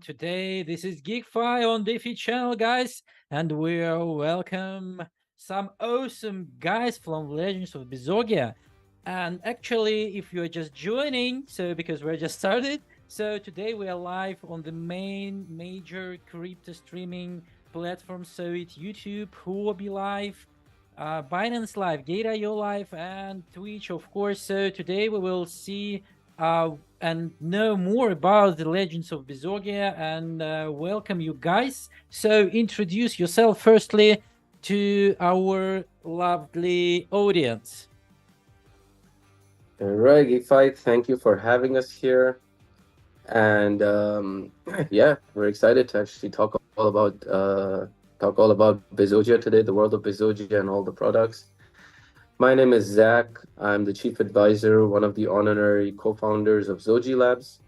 Today, this is GeekFi on DeFi channel, guys, and we are welcome some awesome guys from Legends of Bezogia. And actually, if you're just joining, so because we're just started, so today we are live on the main major crypto streaming platforms. So it's YouTube, Huobi Live, Binance Live, Gate.io Live, and Twitch, of course. So today we will see and know more about the Legends of Bezogia and welcome you guys. So introduce yourself firstly to our lovely audience. All right, GeekFi, thank you for having us here. And yeah, we're excited to actually talk all about Bezogia today, the world of Bezogia and all the products. My name is Zach. I'm the chief advisor, one of the honorary co-founders of Zoji Labs.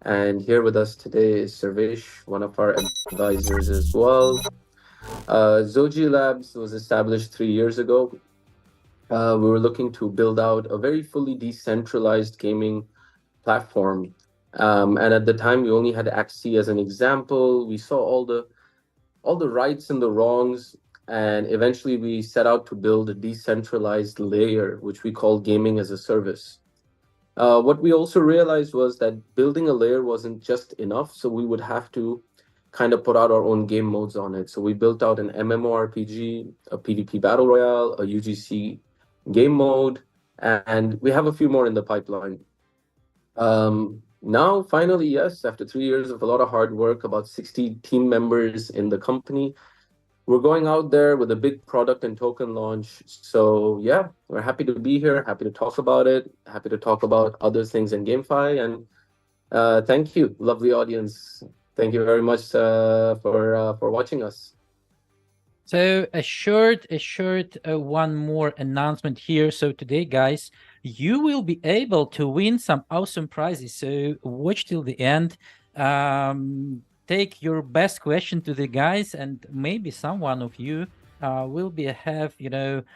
And here with us today is Sarvesh, one of our advisors as well. Zoji Labs was established 3 years ago. We were looking to build out a very fully decentralized gaming platform. And at the time, we only had Axie as an example. We saw all the rights and the wrongs, and eventually we set out to build a decentralized layer, which we call gaming as a service. What we also realized was that building a layer wasn't just enough, so we would have to kind of put out our own game modes on it. So we built out an MMORPG, a PvP battle royale, a UGC game mode, and we have a few more in the pipeline. Now, finally, yes, after 3 years of a lot of hard work, about 60 team members in the company, we're going out there with a big product and token launch. So yeah, we're happy to be here, happy to talk about it, happy to talk about other things in GameFi. And thank you, lovely audience. Thank you very much for watching us. So a short one more announcement here. So today, guys, you will be able to win some awesome prizes. So watch till the end. Take your best question to the guys, and maybe someone of you will have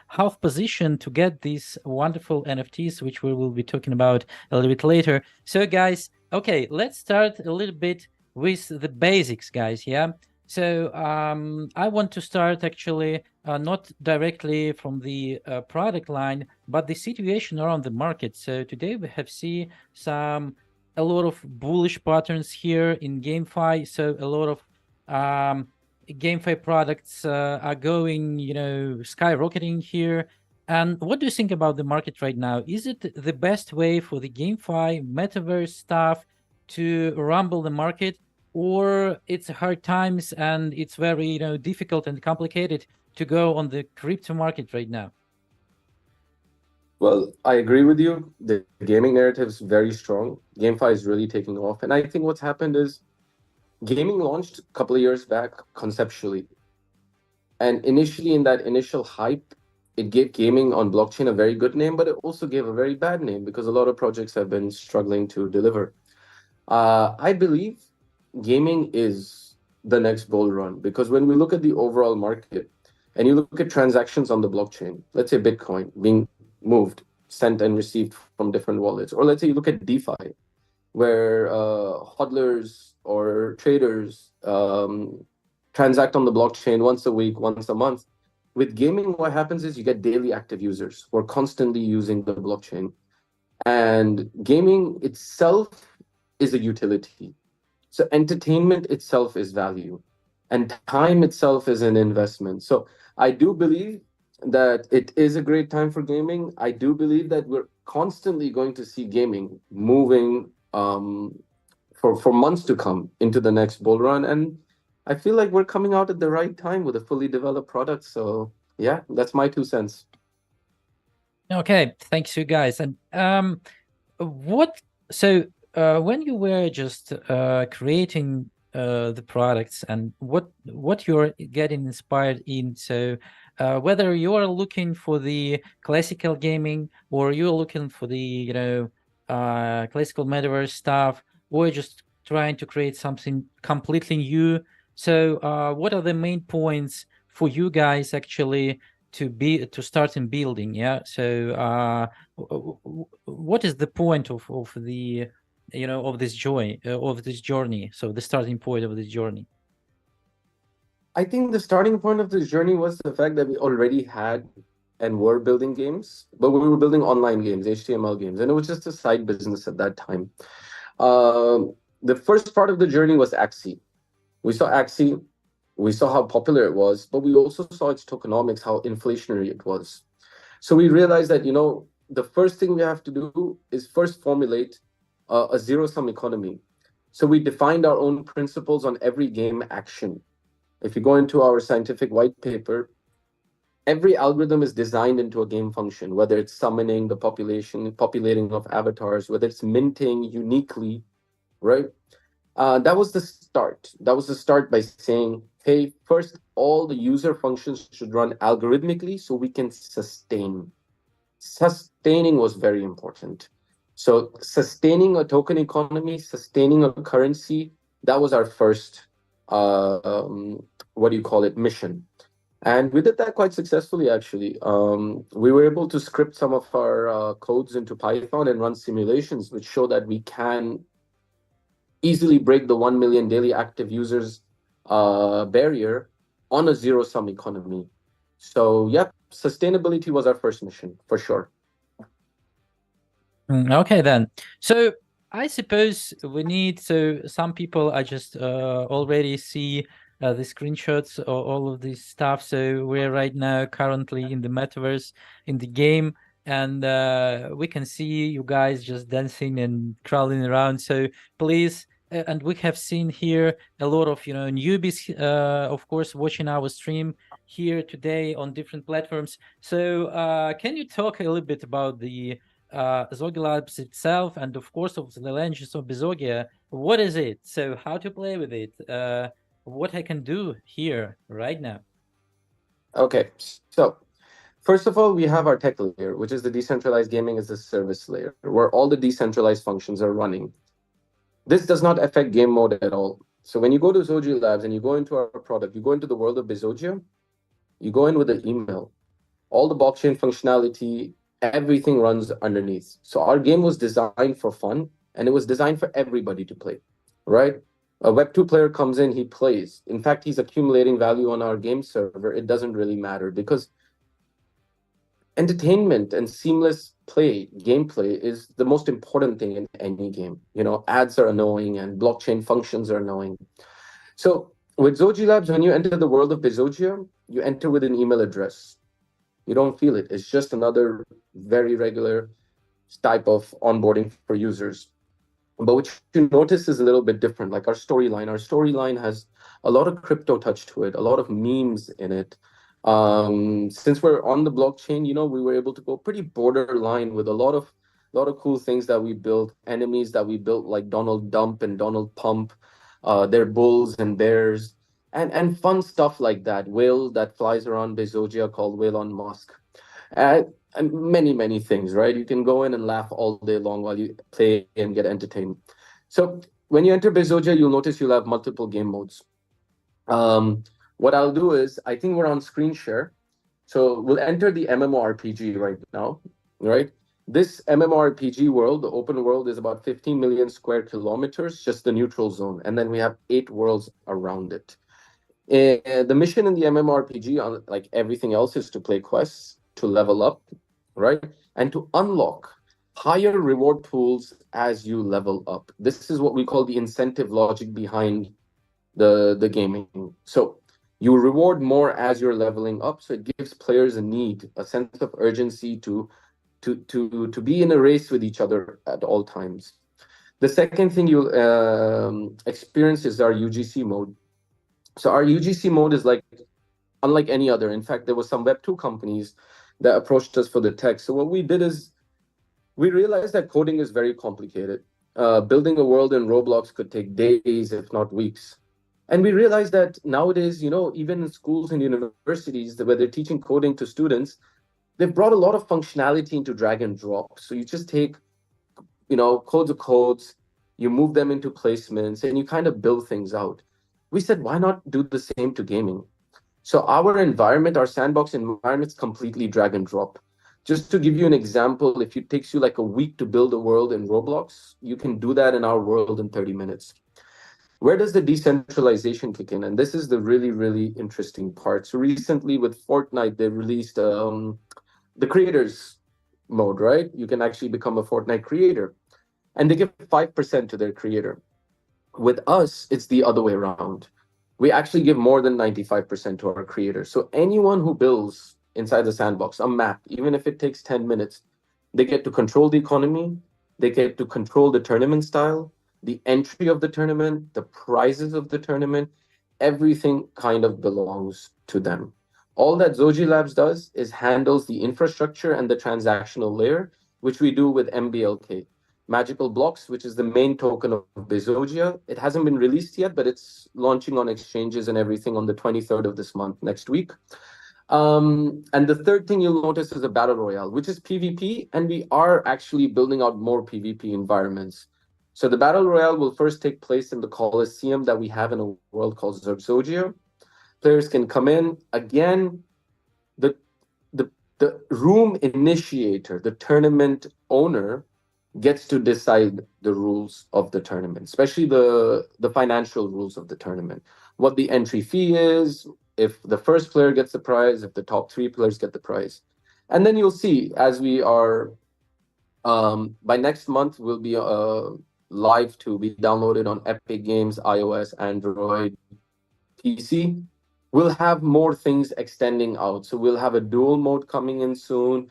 half position to get these wonderful NFTs, which we will be talking about a little bit later. So guys, okay, let's start a little bit with the basics, guys. Yeah. So I want to start actually not directly from the product line, but the situation around the market. So today we have seen a lot of bullish patterns here in GameFi. So a lot of GameFi products are going, skyrocketing here. And what do you think about the market right now? Is it the best way for the GameFi Metaverse stuff to rumble the market? Or it's hard times and it's very difficult and complicated to go on the crypto market right now? Well, I agree with you. The gaming narrative is very strong. GameFi is really taking off. And I think what's happened is gaming launched a couple of years back conceptually. And initially, in that initial hype, it gave gaming on blockchain a very good name, but it also gave a very bad name because a lot of projects have been struggling to deliver. I believe gaming is the next bull run because when we look at the overall market and you look at transactions on the blockchain, let's say Bitcoin being moved, sent and received from different wallets, or let's say you look at DeFi, where hodlers or traders transact on the blockchain once a week, once a month. With gaming, what happens is you get daily active users who are constantly using the blockchain. And gaming itself is a utility. So entertainment itself is value, and time itself is an investment. So I do believe that it is a great time for gaming. I do believe that we're constantly going to see gaming moving for months to come into the next bull run. And I feel like we're coming out at the right time with a fully developed product. So yeah, that's my 2 cents. Okay, thanks you guys. And when you were just creating the products and what you're getting inspired in, so whether you are looking for the classical gaming or you're looking for the classical metaverse stuff, or just trying to create something completely new, so what are the main points for you guys actually to start in building? Yeah, so what is the point of the of this joy, of this journey? So the starting point of this journey. I think the starting point of this journey was the fact that we already had and were building games, but we were building online games, HTML games, and it was just a side business at that time. The first part of the journey was Axie. We saw Axie, we saw how popular it was, but we also saw its tokenomics, how inflationary it was. So we realized that, the first thing we have to do is first formulate a zero-sum economy. So we defined our own principles on every game action. If you go into our scientific white paper, every algorithm is designed into a game function, whether it's summoning the populating of avatars, whether it's minting uniquely, right? That was the start. That was the start by saying, hey, first, all the user functions should run algorithmically so we can sustain. Sustaining was very important. So sustaining a token economy, sustaining a currency, that was our first, mission. And we did that quite successfully, actually. We were able to script some of our codes into Python and run simulations, which show that we can easily break the 1 million daily active users barrier on a zero-sum economy. So, yep, sustainability was our first mission, for sure. Okay, then. So I suppose we need, so some people I just already see the screenshots or all of this stuff. So we're right now currently in the metaverse, in the game, and we can see you guys just dancing and crawling around. So please, and we have seen here a lot of newbies, of course, watching our stream here today on different platforms. So can you talk a little bit about the Bezogia Labs itself, and of course of the language of Bezogia? What is it? So how to play with it? What I can do here right now? Okay, so first of all, we have our tech layer, which is the decentralized gaming as a service layer, where all the decentralized functions are running. This does not affect game mode at all. So when you go to Zoji Labs and you go into our product, you go into the world of Bezogia, you go in with an email. All the blockchain functionality, everything runs underneath. So our game was designed for fun, and it was designed for everybody to play, right? A Web2 player comes in, he plays. In fact, he's accumulating value on our game server. It doesn't really matter because entertainment and seamless gameplay is the most important thing in any game. Ads are annoying and blockchain functions are annoying. So with Zoji Labs, when you enter the world of Bezogia, you enter with an email address. You don't feel it. It's just another very regular type of onboarding for users. But what you notice is a little bit different. Like our storyline. Our storyline has a lot of crypto touch to it, a lot of memes in it. Since we're on the blockchain, we were able to go pretty borderline with a lot of cool things that we built, enemies that we built like Donald Dump and Donald Pump. They're bulls and bears and fun stuff like that. Whale that flies around Bezogia called Whale on Musk. And many things, right? You can go in and laugh all day long while you play and get entertained. So when you enter Bezogia, you'll notice you'll have multiple game modes. What I'll do is, I think we're on screen share. So we'll enter the MMORPG right now, right? This MMORPG world, the open world, is about 15 million square kilometers, just the neutral zone. And then we have 8 worlds around it. The mission in the MMORPG, like everything else, is to play quests, to level up, right? And to unlock higher reward pools as you level up. This is what we call the incentive logic behind the gaming. So you reward more as you're leveling up. So it gives players a sense of urgency to be in a race with each other at all times. The second thing you'll experience is our UGC mode. So our UGC mode is unlike any other. In fact, there were some Web2 companies that approached us for the tech. So what we did is we realized that coding is very complicated. Building a world in Roblox could take days, if not weeks. And we realized that nowadays, even in schools and universities, where they're teaching coding to students, they've brought a lot of functionality into drag and drop. So you just take, codes of codes, you move them into placements, and you kind of build things out. We said, why not do the same to gaming? So our environment, our sandbox environment, is completely drag and drop. Just to give you an example, if it takes you like a week to build a world in Roblox, you can do that in our world in 30 minutes. Where does the decentralization kick in? And this is the really, really interesting part. So recently with Fortnite, they released the creators mode, right? You can actually become a Fortnite creator, and they give 5% to their creator. With us, it's the other way around. We actually give more than 95% to our creators. So anyone who builds inside the sandbox a map, even if it takes 10 minutes, they get to control the economy, they get to control the tournament style, the entry of the tournament, the prizes of the tournament, everything kind of belongs to them. All that Zoji Labs does is handles the infrastructure and the transactional layer, which we do with MBLK. Magical Blocks, which is the main token of Bezogia. It hasn't been released yet, but it's launching on exchanges and everything on the 23rd of this month, next week. And the third thing you'll notice is a battle royale, which is PvP, and we are actually building out more PvP environments. So the battle royale will first take place in the Coliseum that we have in a world called Bezogia. Players can come in. Again, the, the room initiator, the tournament owner, gets to decide the rules of the tournament, especially the financial rules of the tournament, what the entry fee is, if the first player gets the prize, if the top three players get the prize. And then you'll see as we are, by next month, we'll be live to be downloaded on Epic Games, iOS, Android, PC. We'll have more things extending out. So we'll have a dual mode coming in soon,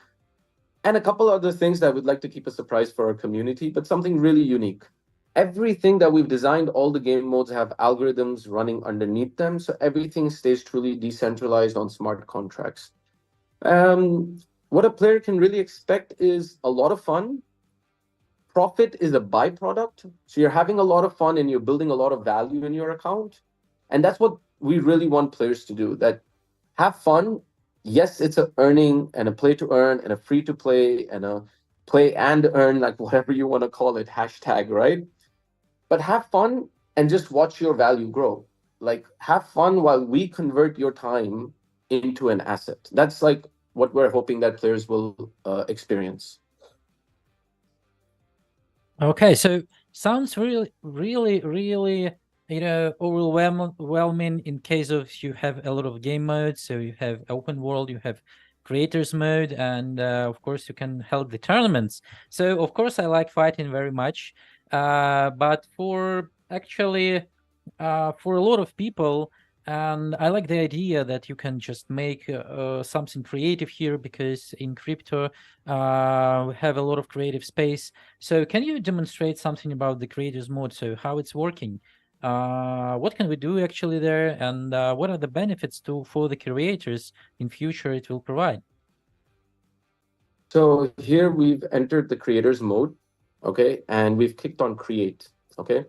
and a couple other things that we'd like to keep a surprise for our community, but something really unique. Everything that we've designed, all the game modes have algorithms running underneath them, so everything stays truly decentralized on smart contracts. What a player can really expect is a lot of fun. Profit is a byproduct, so you're having a lot of fun and you're building a lot of value in your account, and that's what we really want players to do. That have fun. Yes, it's a earning and a play to earn and a free to play and a play and earn, like whatever you want to call it, hashtag, right? But have fun and just watch your value grow. Like have fun while we convert your time into an asset. That's like what we're hoping that players will experience. Okay, so sounds really, really, really, overwhelming in case of you have a lot of game modes. So you have open world, you have creators mode, and of course you can help the tournaments. So of course I like fighting very much, but for actually, for a lot of people, and I like the idea that you can just make something creative here, because in crypto we have a lot of creative space. So can you demonstrate something about the creators mode? So how it's working? What can we do actually there? And what are the benefits for the creators in future it will provide? So here we've entered the creators mode, okay, and we've clicked on create, okay.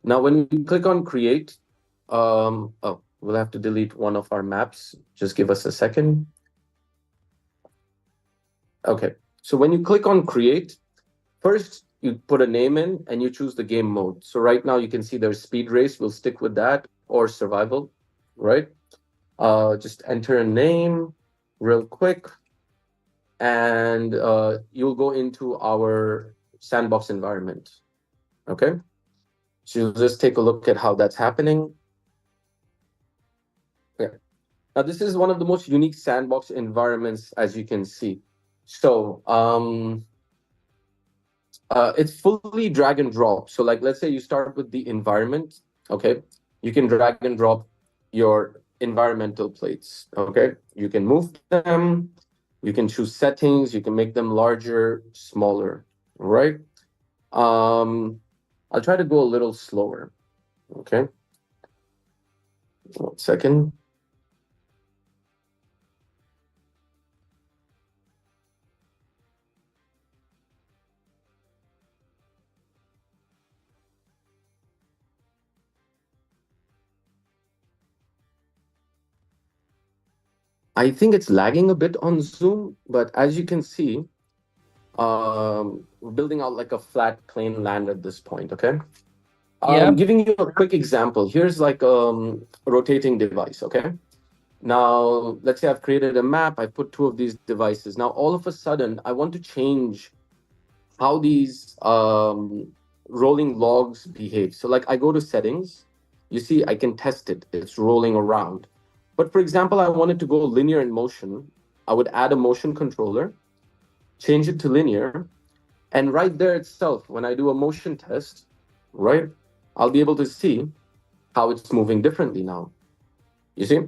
Now when you click on create, oh, we'll have to delete one of our maps. Just give us a second. Okay, so when you click on create, first you put a name in and you choose the game mode. So right now you can see there's speed race. We'll stick with that, or survival, right? Just enter a name real quick, and you'll go into our sandbox environment, okay? So you'll just take a look at how that's happening. Yeah. Now this is one of the most unique sandbox environments, as you can see. So it's fully drag and drop. So like, let's say you start with the environment, okay? You can drag and drop your environmental plates, okay? You can move them, you can choose settings, you can make them larger, smaller, right? I'll try to go a little slower, okay? 1 second. I think it's lagging a bit on Zoom, but as you can see, we're building out like a flat plain land at this point, okay? Yeah. Giving you a quick example, here's like a rotating device, okay? Now, let's say I've created a map, I put two of these devices. Now, all of a sudden, I want to change how these rolling logs behave. So like I go to settings, you see, I can test it. It's rolling around. But for example, I wanted to go linear in motion. I would add a motion controller, change it to linear, and right there itself, when I do a motion test, right, I'll be able to see how it's moving differently now. You see?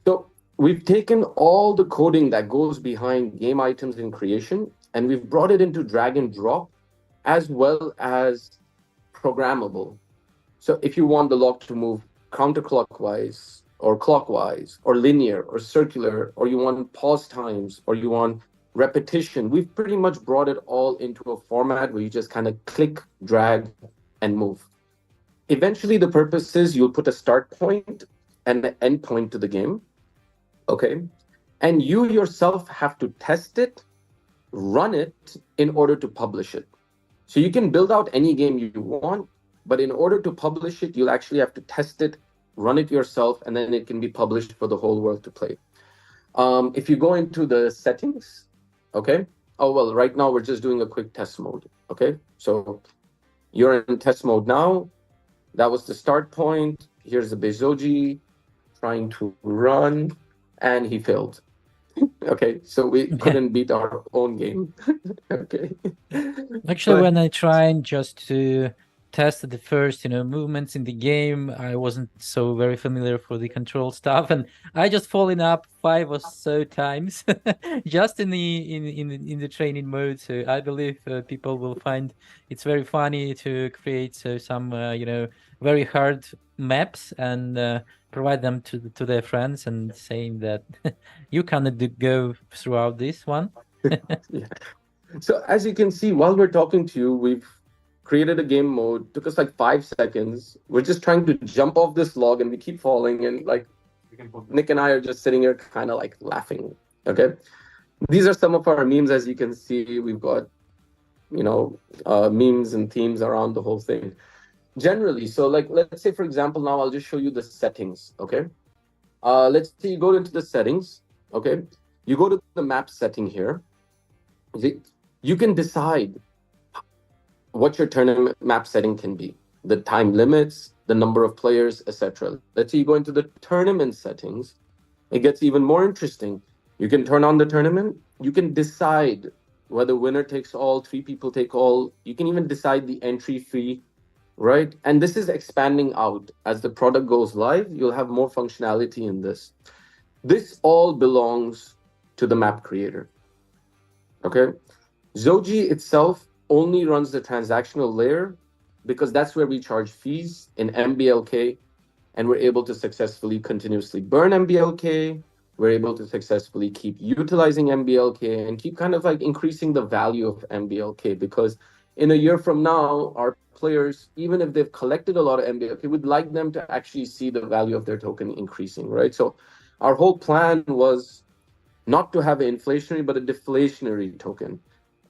So we've taken all the coding that goes behind game items in creation, and we've brought it into drag and drop as well as programmable. So if you want the log to move counterclockwise or clockwise or linear or circular, or you want pause times or you want repetition, we've pretty much brought it all into a format where you just kind of click, drag, and move. Eventually, the purpose is you'll put a start point and an end point to the game. Okay. And you yourself have to test it, run it in order to publish it. So you can build out any game you want, but in order to publish it, you'll actually have to test it, run it yourself, and then it can be published for the whole world to play. If you go into the settings, okay. Oh, well, right now we're just doing a quick test mode. Okay. So you're in test mode now. That was the start point. Here's the Bezogia trying to run, and he failed. Okay, so we couldn't beat our own game. Okay. Actually, when I tried just to test the first, movements in the game, I wasn't so very familiar for the control stuff, and I just fallen up 5 or so times just in the training mode. So I believe people will find it's very funny to create some very hard maps and provide them to their friends and saying that you cannot go throughout this one. Yeah. So as you can see, while we're talking to you, we've created a game mode. Took us like 5 seconds. We're just trying to jump off this log and we keep falling. And like Nick and I are just sitting here kind of like laughing. Okay. These are some of our memes. As you can see, we've got, memes and themes around the whole thing. Generally, so like, let's say, for example, now I'll just show you the settings. Okay. Let's say you go into the settings. Okay. You go to the map setting here. See, you can decide what your tournament map setting can be, the time limits, the number of players, etc. Let's say you go into the tournament settings, it gets even more interesting. You can turn on the tournament, you can decide whether winner takes all, 3 people take all, you can even decide the entry fee, right? And this is expanding out. As the product goes live, you'll have more functionality in this. This all belongs to the map creator. Okay. Zoji itself only runs the transactional layer because that's where we charge fees in MBLK, and we're able to successfully continuously burn MBLK. We're able to successfully keep utilizing MBLK and keep kind of like increasing the value of MBLK, because in a year from now, our players, even if they've collected a lot of MBLK, we'd like them to actually see the value of their token increasing, right? So our whole plan was not to have an inflationary, but a deflationary token.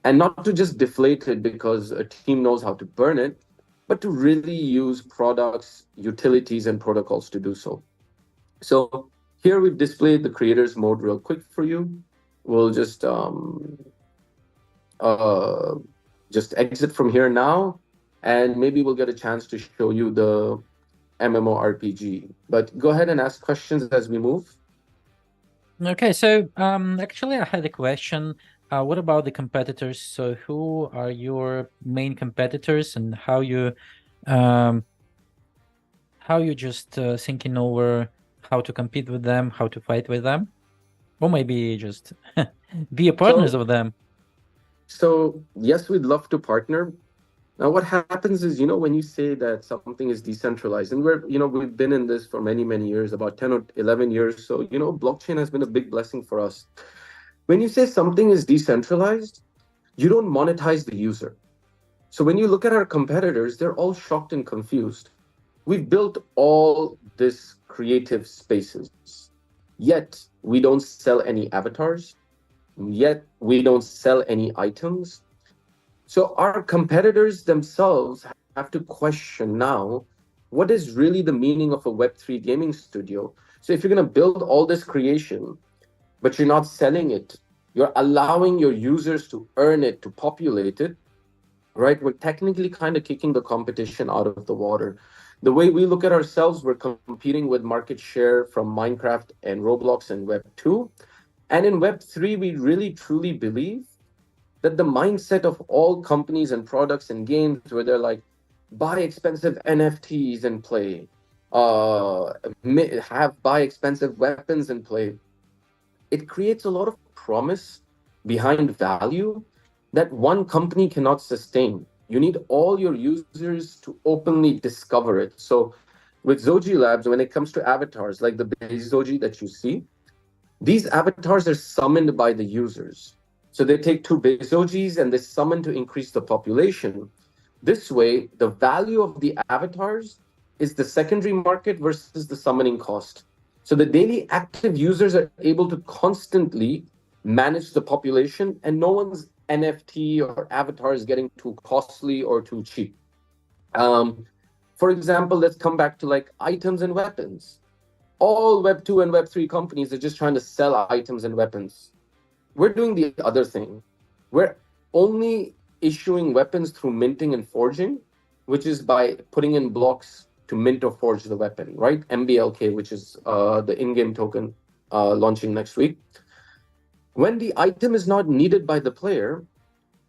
And not to just deflate it because a team knows how to burn it, but to really use products, utilities, and protocols to do so. So here we've displayed the creators mode real quick for you. We'll just exit from here now, and maybe we'll get a chance to show you the MMORPG. But go ahead and ask questions as we move. Okay, so actually I had a question. What about the competitors? So who are your main competitors, and how you just thinking over how to compete with them, how to fight with them, or maybe just be a partners of them? So yes, we'd love to partner. Now, what happens is, when you say that something is decentralized, and we've been in this for many, many years, about 10 or 11 years. So, blockchain has been a big blessing for us. When you say something is decentralized, you don't monetize the user. So when you look at our competitors, they're all shocked and confused. We've built all this creative spaces, yet we don't sell any avatars, yet we don't sell any items. So our competitors themselves have to question now, what is really the meaning of a Web3 gaming studio? So if you're going to build all this creation, but you're not selling it, you're allowing your users to earn it, to populate it, right? We're technically kind of kicking the competition out of the water. The way we look at ourselves, we're competing with market share from Minecraft and Roblox and Web 2. And in Web 3, we really truly believe that the mindset of all companies and products and games where they're like, buy expensive NFTs and play, buy expensive weapons and play, it creates a lot of promise behind value that one company cannot sustain. You need all your users to openly discover it. So with Zoji Labs, when it comes to avatars like the Bezogi that you see, these avatars are summoned by the users. So they take two Bezojis and they summon to increase the population. This way, the value of the avatars is the secondary market versus the summoning cost. So the daily active users are able to constantly manage the population, and no one's NFT or avatar is getting too costly or too cheap. For example, let's come back to like items and weapons. All Web 2 and Web 3 companies are just trying to sell items and weapons. We're doing the other thing. We're only issuing weapons through minting and forging, which is by putting in blocks to mint or forge the weapon, right? MBLK, which is the in-game token launching next week. When the item is not needed by the player,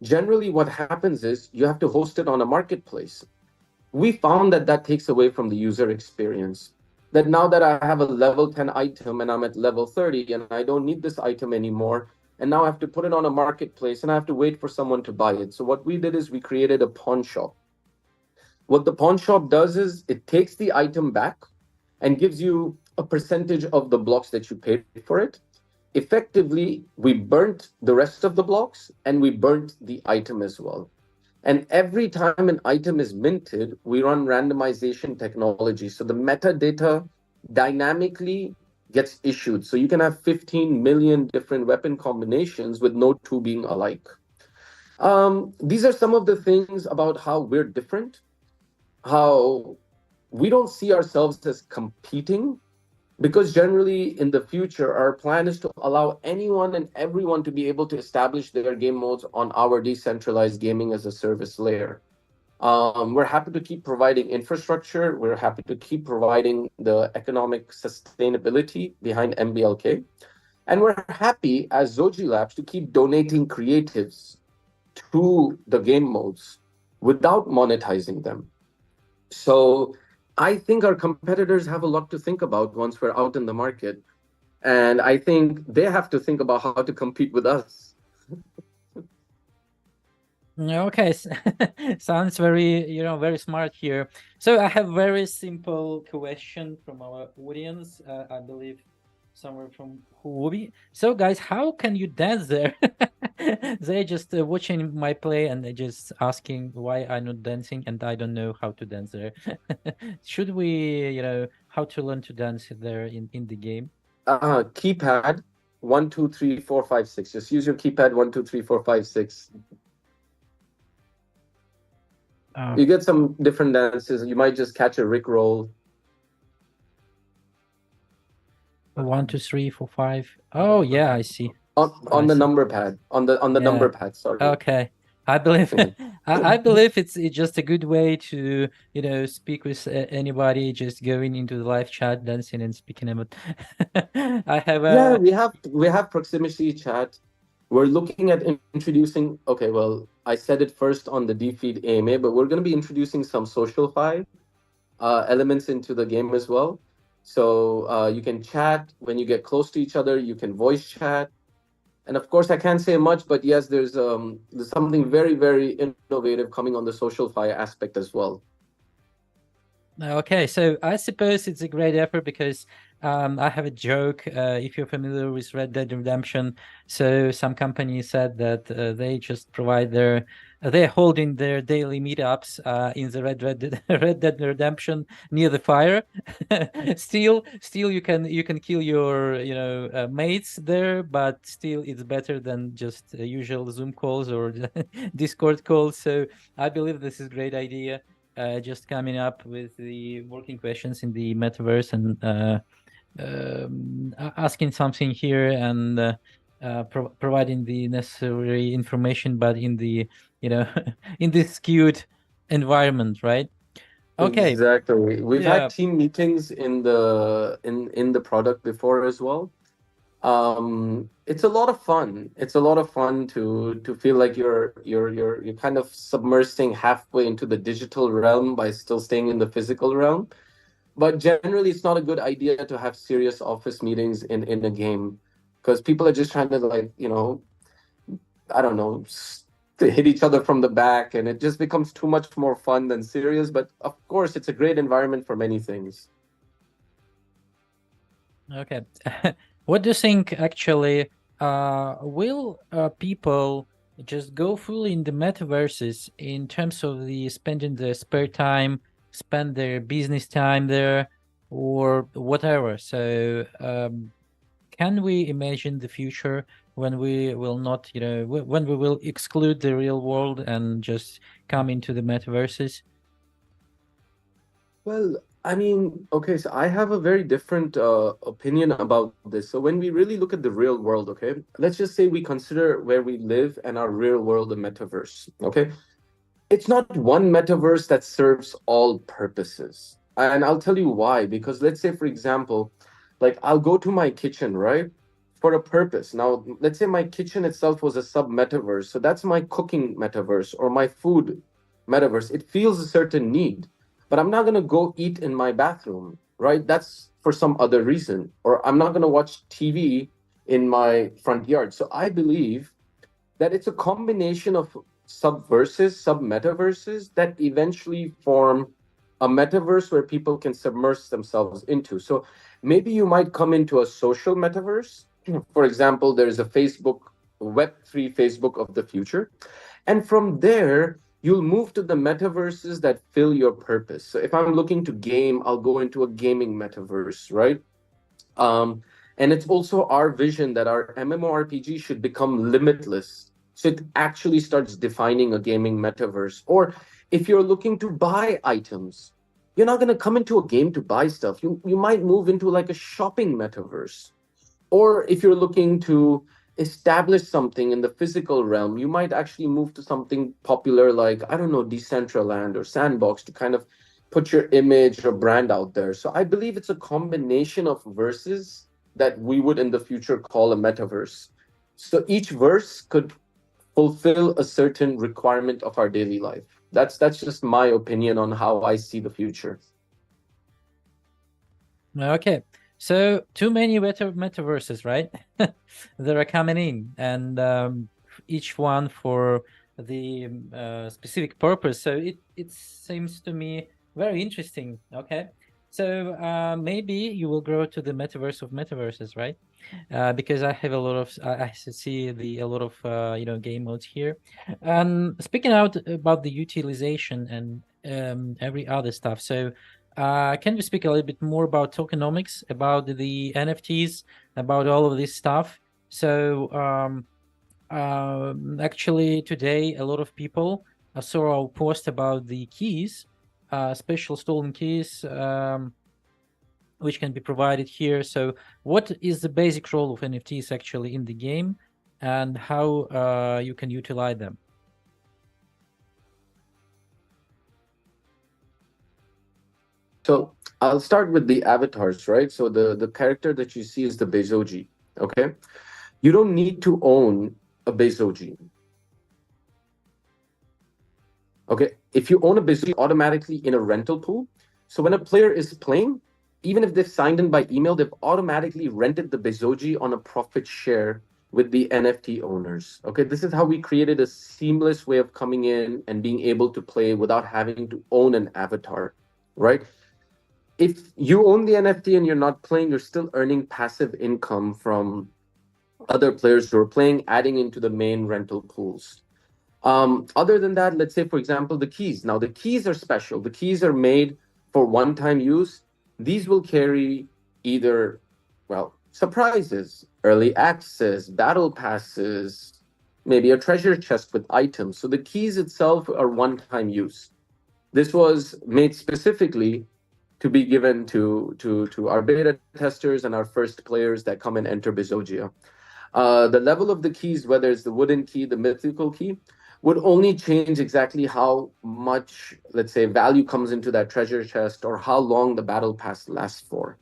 generally what happens is you have to host it on a marketplace. We found that that takes away from the user experience. That now that I have a level 10 item and I'm at level 30 and I don't need this item anymore, and now I have to put it on a marketplace and I have to wait for someone to buy it. So what we did is we created a pawn shop. What the pawn shop does is it takes the item back and gives you a percentage of the blocks that you paid for it. Effectively, we burnt the rest of the blocks and we burnt the item as well. And every time an item is minted, we run randomization technology. So the metadata dynamically gets issued. So you can have 15 million different weapon combinations with no two being alike. These are some of the things about how we're different, how we don't see ourselves as competing, because generally in the future, our plan is to allow anyone and everyone to be able to establish their game modes on our decentralized gaming as a service layer. We're happy to keep providing infrastructure. We're happy to keep providing the economic sustainability behind MBLK. And we're happy as Zoji Labs to keep donating creatives to the game modes without monetizing them. So I think our competitors have a lot to think about once we're out in the market. And I think they have to think about how to compete with us. Okay, sounds very, very smart here. So I have very simple question from our audience. I believe somewhere from Huobi. So guys, how can you dance there? They're just watching my play and they're just asking why I'm not dancing and I don't know how to dance there. Should we, how to learn to dance there in the game? Keypad 1, 2, 3, 4, 5, 6. Just use your keypad 1, 2, 3, 4, 5, 6. You get some different dances. You might just catch a Rick roll. 1, 2, 3, 4, 5. Oh yeah, I see. On the number pad. On the number pad. Sorry. Okay. I believe I believe it's just a good way to speak with anybody, just going into the live chat, dancing and speaking about. I have we have proximity chat. We're looking at introducing. Okay, well, I said it first on the defeat AMA, but we're going to be introducing some social-fi elements into the game as well. So you can chat when you get close to each other. You can voice chat. And of course, I can't say much, but yes, there's something very, very innovative coming on the social-fi aspect as well. Okay, so I suppose it's a great effort because I have a joke. If you're familiar with Red Dead Redemption, so some companies said that they just provide they're holding their daily meetups in the Red Dead Redemption near the fire. Still, you can kill your mates there, but still it's better than just usual Zoom calls or Discord calls. So I believe this is a great idea. Just coming up with the working questions in the metaverse and asking something here and providing the necessary information, but in the, you know, in this skewed environment, right? Okay. Exactly. We've had Yeah. team meetings in the product before as well. It's a lot of fun. It's a lot of fun to feel like you're kind of submersing halfway into the digital realm by still staying in the physical realm. But generally, it's not a good idea to have serious office meetings in a game because people are just trying to, like, I don't know, to hit each other from the back, and it just becomes too much more fun than serious. But of course, it's a great environment for many things. Okay. What do you think actually, will people just go fully in the metaverses in terms of the spending their spare time, spend their business time there, or whatever? So, can we imagine the future when we will not, when we will exclude the real world and just come into the metaverses? Well, I mean, okay, so I have a very different opinion about this. So when we really look at the real world, okay, let's just say we consider where we live and our real world the metaverse, okay? It's not one metaverse that serves all purposes. And I'll tell you why. Because let's say, for example, like I'll go to my kitchen, right? For a purpose. Now, let's say my kitchen itself was a sub metaverse. So that's my cooking metaverse or my food metaverse. It feels a certain need, but I'm not going to go eat in my bathroom, right? That's for some other reason. Or I'm not going to watch TV in my front yard. So I believe that it's a combination of subverses, sub metaverses that eventually form a metaverse where people can submerge themselves into. So maybe you might come into a social metaverse. For example, there's a Facebook, Web3 Facebook of the future. And from there, you'll move to the metaverses that fill your purpose. So if I'm looking to game, I'll go into a gaming metaverse, right? Um, and it's also our vision that our MMORPG should become limitless. So it actually starts defining a gaming metaverse. Or if you're looking to buy items, you're not going to come into a game to buy stuff. You might move into like a shopping metaverse. Or if you're looking to establish something in the physical realm, you might actually move to something popular like, I don't know, Decentraland or Sandbox to kind of put your image or brand out there. So I believe it's a combination of verses that we would in the future call a metaverse. So each verse could fulfill a certain requirement of our daily life. That's just my opinion on how I see the future. Okay, so too many metaverses, right? That are coming in, and each one for the specific purpose. So it seems to me very interesting. Okay, so maybe you will grow to the metaverse of metaverses, right? Because I have a lot of I see a lot of game modes here. And speaking out about the utilization and every other stuff. So can we speak a little bit more about tokenomics, about the NFTs, about all of this stuff? So actually today a lot of people saw our post about the keys, special stolen keys, which can be provided here. So what is the basic role of NFTs actually in the game, and how you can utilize them? So I'll start with the avatars, right? So the character that you see is the Bezogi. Okay. You don't need to own a Bezogi. Okay. If you own a Bezogi automatically in a rental pool, so when a player is playing, even if they've signed in by email, they've automatically rented the Bezogi on a profit share with the NFT owners. Okay. This is how we created a seamless way of coming in and being able to play without having to own an avatar, right? If you own the NFT and you're not playing, you're still earning passive income from other players who are playing, adding into the main rental pools. Other than that, let's say, for example, the keys. Now, the keys are special. The keys are made for one-time use. These will carry either, well, surprises, early access, battle passes, maybe a treasure chest with items. So the keys itself are one-time use. This was made specifically to be given to our beta testers and our first players that come and enter Bezogia. The level of the keys, whether it's the wooden key, the mythical key, would only change exactly how much, let's say, value comes into that treasure chest or how long the battle pass lasts for.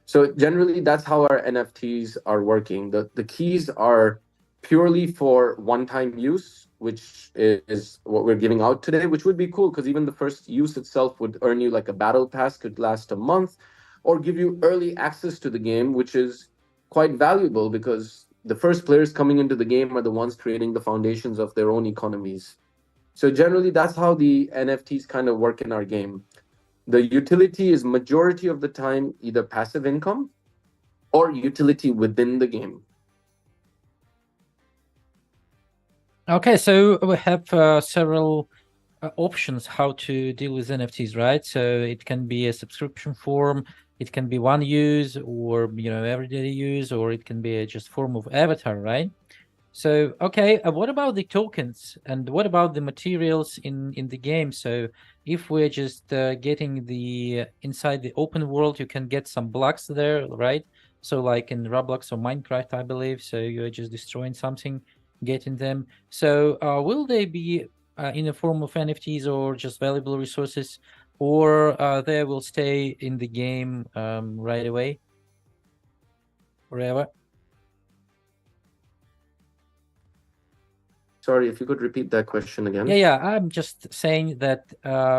So generally, that's how our NFTs are working. The keys are purely for one-time use, which is what we're giving out today, which would be cool because even the first use itself would earn you like a battle pass, could last a month, or give you early access to the game, which is quite valuable because the first players coming into the game are the ones creating the foundations of their own economies. So generally, that's how the NFTs kind of work in our game. The utility is majority of the time either passive income or utility within the game. Okay, so we have several options how to deal with NFTs, right? So it can be a subscription form, it can be one use, or everyday use, or it can be a just form of avatar, right? So okay, what about the tokens and what about the materials in the game? So if we're just getting the inside the open world, you can get some blocks there, right? So like in Roblox or Minecraft, I believe. So you're just destroying something, getting them. So will they be in the form of NFTs or just valuable resources, or they will stay in the game right away, forever? Sorry, if you could repeat that question again. Yeah, I'm just saying that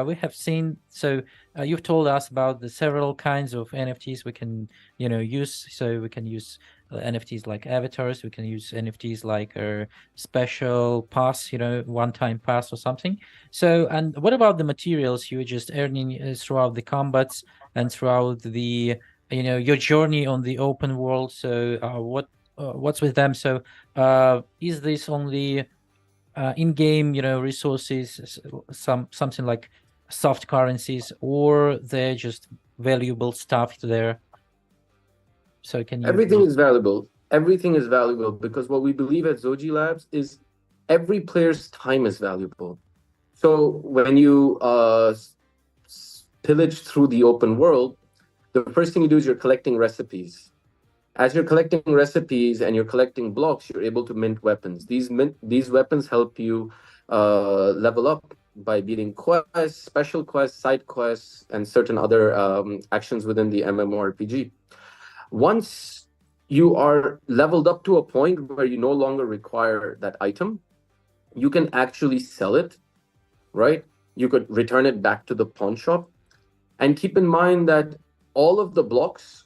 we have seen, so you've told us about the several kinds of NFTs we can, use. So we can use NFTs like avatars, we can use NFTs like a special pass, one-time pass or something. So, and what about the materials you're just earning throughout the combats and throughout the, your journey on the open world? So what's with them? So is this only in-game, resources, something like soft currencies, or they're just valuable stuff there? So can you Everything is valuable. Everything is valuable because what we believe at Zoji Labs is every player's time is valuable. So when you pillage through the open world, the first thing you do is you're collecting recipes. As you're collecting recipes and you're collecting blocks, you're able to mint weapons. These weapons help you level up by beating quests, special quests, side quests, and certain other actions within the MMORPG. Once you are leveled up to a point where you no longer require that item, you can actually sell it, right? You could return it back to the pawn shop. And keep in mind that all of the blocks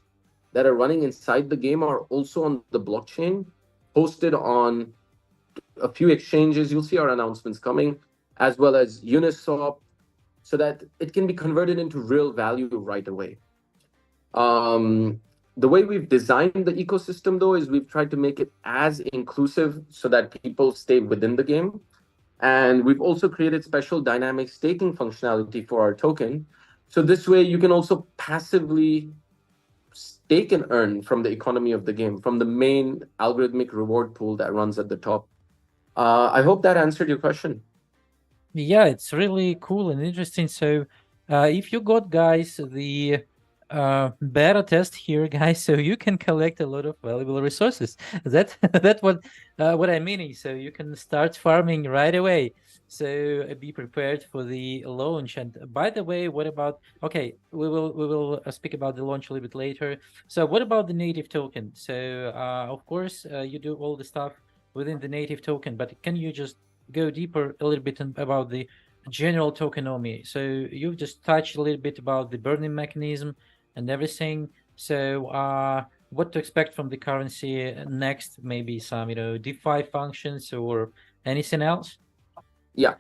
that are running inside the game are also on the blockchain, posted on a few exchanges. You'll see our announcements coming, as well as Uniswap, so that it can be converted into real value right away. The way we've designed the ecosystem, though, is we've tried to make it as inclusive so that people stay within the game. And we've also created special dynamic staking functionality for our token. So this way you can also passively stake and earn from the economy of the game, from the main algorithmic reward pool that runs at the top. I hope that answered your question. Yeah, it's really cool and interesting. So if you got, guys, the beta test here, guys, so you can collect a lot of valuable resources. That's what I'm meaning. So you can start farming right away. So be prepared for the launch. And by the way, what about, okay, we will speak about the launch a little bit later. So what about the native token? So of course you do all the stuff within the native token, but can you just go deeper a little bit about the general tokenomics? So you've just touched a little bit about the burning mechanism and everything. So what to expect from the currency next? Maybe some, DeFi functions or anything else? Yeah,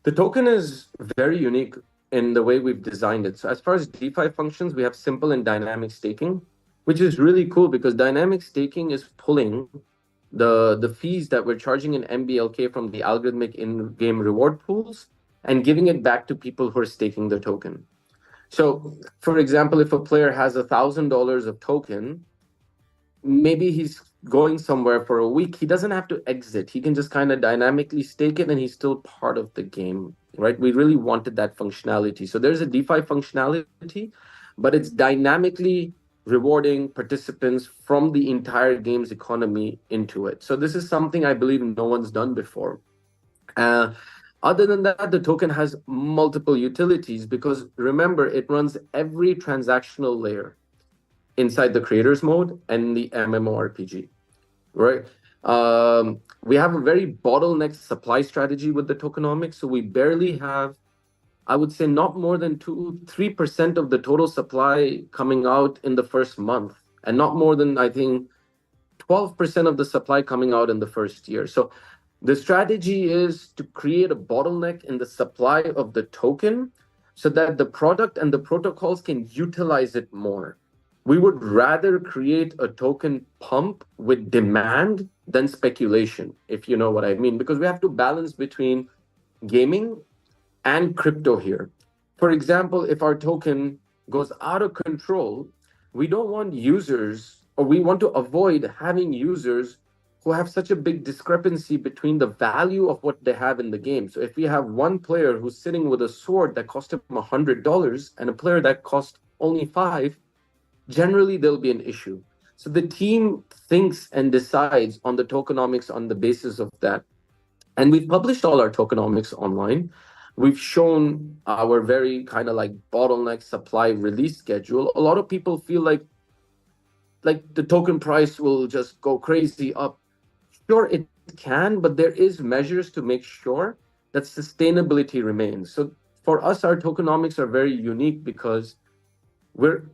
the token is very unique in the way we've designed it. So as far as DeFi functions, we have simple and dynamic staking, which is really cool because dynamic staking is pulling the fees that we're charging in MBLK from the algorithmic in-game reward pools and giving it back to people who are staking the token. So, for example, if a player has $1,000 of token, maybe he's going somewhere for a week, he doesn't have to exit. He can just kind of dynamically stake it and he's still part of the game, right? We really wanted that functionality. So there's a DeFi functionality but it's dynamically rewarding participants from the entire game's economy into it. So this is something I believe no one's done before. Uh, Other than that, the token has multiple utilities because remember, it runs every transactional layer inside the creators mode and the MMORPG, right? We have a very bottleneck supply strategy with the tokenomics. So we barely have, I would say, not more than 3% of the total supply coming out in the first month, and not more than, I think, 12% of the supply coming out in the first year. So the strategy is to create a bottleneck in the supply of the token so that the product and the protocols can utilize it more. We would rather create a token pump with demand than speculation, if you know what I mean, because we have to balance between gaming and crypto here. For example, if our token goes out of control, we don't want users, or we want to avoid having users who have such a big discrepancy between the value of what they have in the game. So if we have one player who's sitting with a sword that cost him $100 and a player that cost only five, generally there'll be an issue. So the team thinks and decides on the tokenomics on the basis of that. And we've published all our tokenomics online. We've shown our very kind of like bottleneck supply release schedule. A lot of people feel like the token price will just go crazy up. Sure, it can, but there is measures to make sure that sustainability remains. So for us, our tokenomics are very unique because we're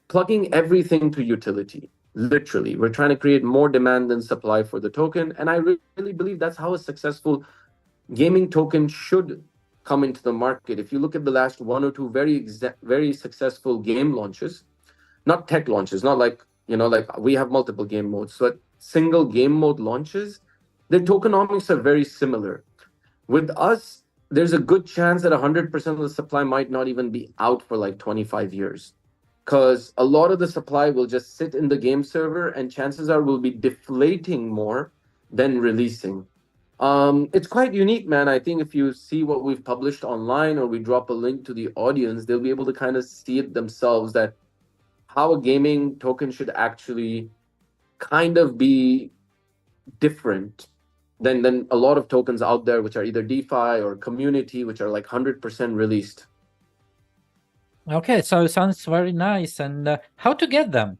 plugging everything to utility. Literally, we're trying to create more demand than supply for the token. And I really believe that's how a successful gaming token should come into the market. If you look at the last one or two very successful game launches, not tech launches, not like, like we have multiple game modes. So single game mode launches, the tokenomics are very similar. With us, there's a good chance that 100% of the supply might not even be out for like 25 years. Because a lot of the supply will just sit in the game server and chances are will be deflating more than releasing. It's quite unique, man. I think if you see what we've published online or we drop a link to the audience, they'll be able to kind of see it themselves that how a gaming token should actually kind of be different than a lot of tokens out there, which are either DeFi or community, which are like 100% released. Okay, so it sounds very nice. And how to get them?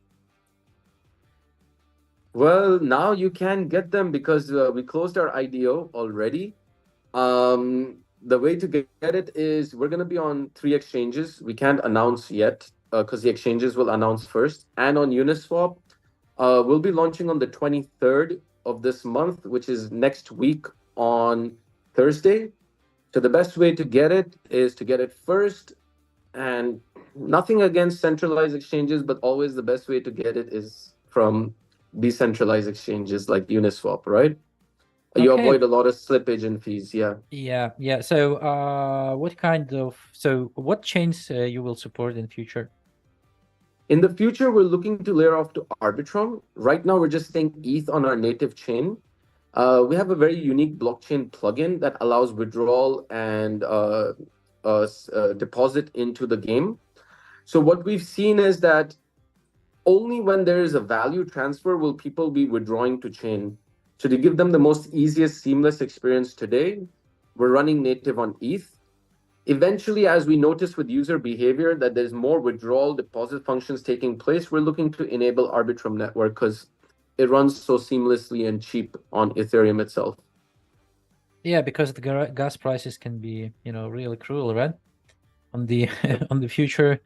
Well, now you can get them because we closed our IDO already. The way to get it is we're going to be on 3 exchanges. We can't announce yet because the exchanges will announce first. And on Uniswap, we'll be launching on the 23rd of this month, which is next week on Thursday. So the best way to get it is to get it first. And nothing against centralized exchanges, but always the best way to get it is from decentralized exchanges like Uniswap, right? Okay. You avoid a lot of slippage and fees. Yeah. So what chains you will support in future? In the future, we're looking to layer off to Arbitrum. Right now, we're just staying ETH on our native chain. We have a very unique blockchain plugin that allows withdrawal and deposit into the game. So what we've seen is that only when there is a value transfer will people be withdrawing to chain. So to give them the most easiest, seamless experience today, we're running native on ETH. Eventually, as we notice with user behavior that there's more withdrawal deposit functions taking place, we're looking to enable Arbitrum network because it runs so seamlessly and cheap on Ethereum itself. Yeah, because the gas prices can be, really cruel, right? On the on the future.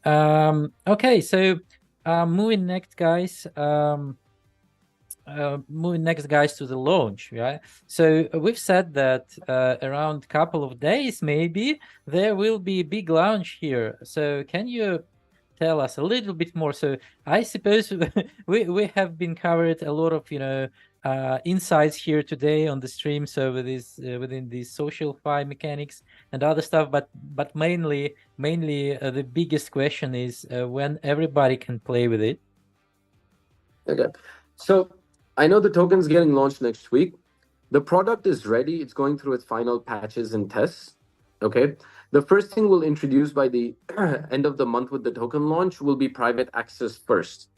Okay, so moving next, guys. Moving next, guys, to the launch, right? So we've said that around a couple of days, maybe there will be a big launch here. So can you tell us a little bit more? So I suppose we have been covered a lot of insights here today on the stream. So with this within these social fi mechanics and other stuff, but mainly the biggest question is when everybody can play with it. Okay, so I know the token's getting launched next week. The product is ready. It's going through its final patches and tests. Okay. The first thing we'll introduce by the end of the month with the token launch will be private access first.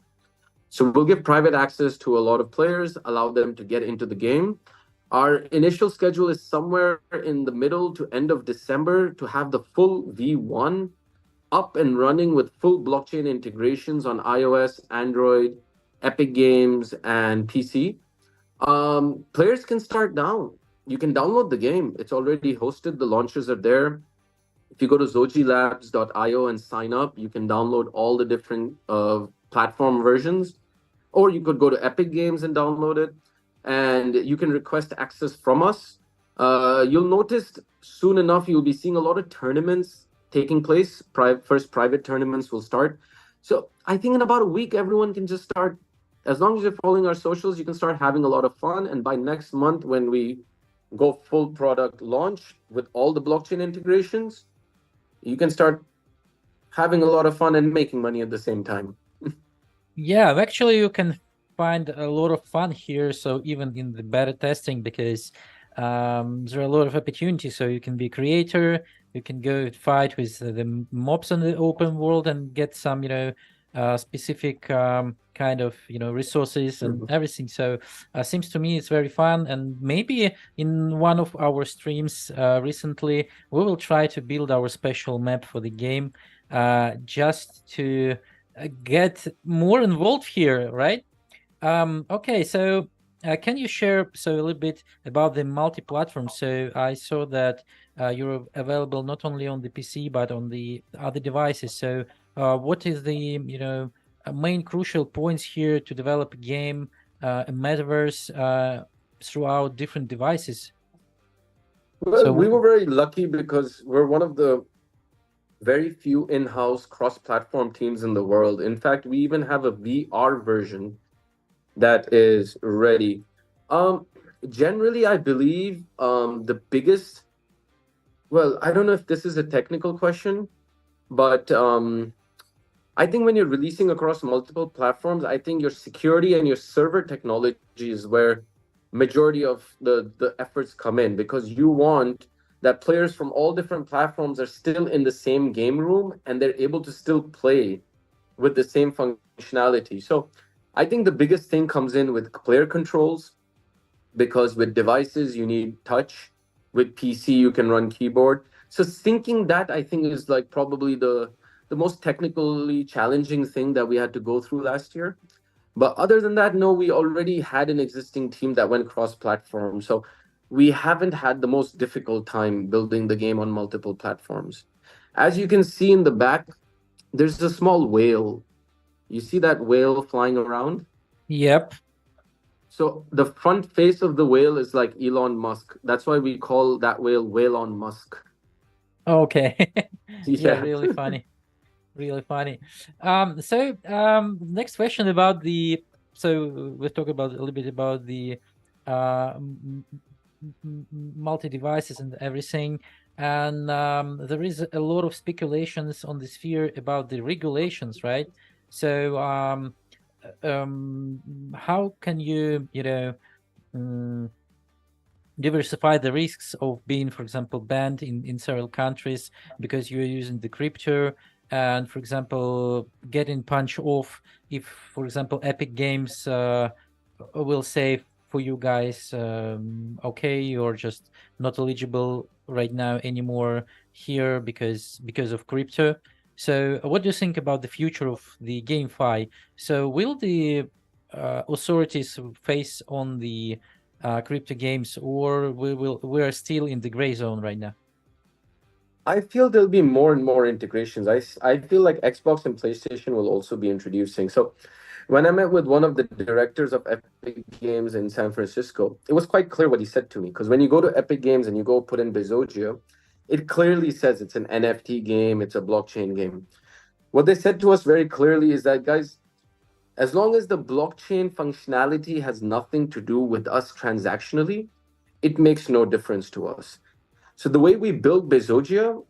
So we'll give private access to a lot of players, allow them to get into the game. Our initial schedule is somewhere in the middle to end of December to have the full V1 up and running with full blockchain integrations on iOS, Android, Epic Games, and PC. Players can start down. You can download the game. It's already hosted. The launchers are there. If you go to zogilabs.io and sign up, you can download all the different platform versions, or you could go to Epic Games and download it, and you can request access from us. You'll notice soon enough you'll be seeing a lot of tournaments taking place. First private tournaments will start. So I think in about a week, everyone can just start. As long as you're following our socials, you can start having a lot of fun. And by next month, when we go full product launch with all the blockchain integrations, you can start having a lot of fun and making money at the same time. Yeah, actually, you can find a lot of fun here. So even in the beta testing, because there are a lot of opportunities. So you can be a creator, you can go fight with the mobs in the open world and get some, specific kind of, resources and everything. So seems to me it's very fun. And maybe in one of our streams recently, we will try to build our special map for the game, just to get more involved here, right? Okay, so can you share a little bit about the multi-platform? So I saw that you're available not only on the PC but on the other devices. So what is the main crucial points here to develop a game, a metaverse throughout different devices? Well, we were very lucky because we're one of the very few in-house cross-platform teams in the world. In fact, we even have a VR version that is ready. Generally, I believe the biggest, well, I don't know if this is a technical question, but I think when you're releasing across multiple platforms, I think your security and your server technology is where majority of the efforts come in, because you want that players from all different platforms are still in the same game room and they're able to still play with the same functionality. So I think the biggest thing comes in with player controls, because with devices you need touch, with PC you can run keyboard. So syncing that, I think, is like probably the most technically challenging thing that we had to go through last year. But other than that, no, we already had an existing team that went cross-platform. So we haven't had the most difficult time building the game on multiple platforms. As you can see in the back, there's a small whale. You see that whale flying around? Yep. So the front face of the whale is like Elon Musk. That's why we call that whale Whale on Musk. Okay. Yeah, Yeah. really funny. Really funny. Next question about the, so we've talked about a little bit about the multi-devices and everything, and there is a lot of speculations on the sphere about the regulations, right? So how can you diversify the risks of being, for example, banned in several countries because you're using the crypto, and, for example, getting punch off if, for example, Epic Games will say for you guys, okay, you're just not eligible right now anymore here because of crypto. So what do you think about the future of the GameFi? So will the authorities face on the crypto games, or we are still in the gray zone right now? I feel there'll be more and more integrations. I feel like Xbox and PlayStation will also be introducing. So when I met with one of the directors of Epic Games in San Francisco, it was quite clear what he said to me. Because when you go to Epic Games and you go put in Bezogia, it clearly says it's an NFT game, it's a blockchain game. What they said to us very clearly is that, guys, as long as the blockchain functionality has nothing to do with us transactionally, it makes no difference to us. So the way we build Bezogia